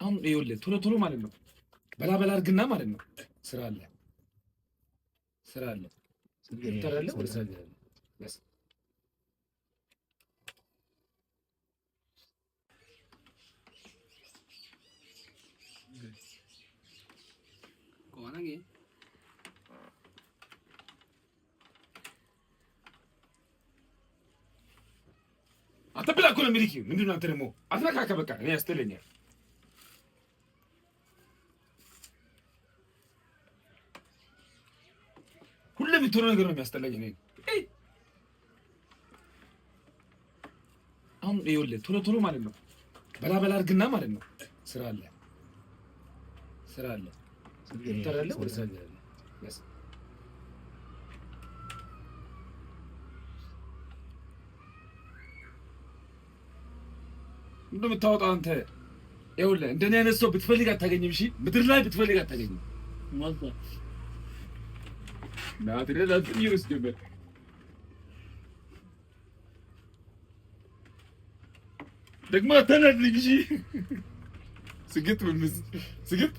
አሁን ይኸውልህ ቶሎ ማለት ነው በላ አድርግና ማለት ነው ስራ አለ ተረለ ወደ ስራ ያለ ቆናጌ አትብላ እኮ ነው የሚልኪው። ምንድን ነው አንተ ደግሞ አትነካካ። በቃ እኔ ያስተለኛል። ሁሌ የምትሆነው ነገር ነው የሚያስጠላኝ እኔ። አሁን ይኸውልህ ቶሎ ማለት ነው በላ አድርግና ማለት ነው ስራ አለ ተረለ ወደ ስራ ያለ እንደምታወጣው አንተ ይኸውልህ እንደኔ አይነት ሰው ብትፈልግ አታገኝም። እሺ ምድር ላይ ብትፈልግ አታገኝም። ማለት ናትረዳት ይርስጀበ ደግሞ ተነድልኝ። እሺ ስግት በምስ ስግት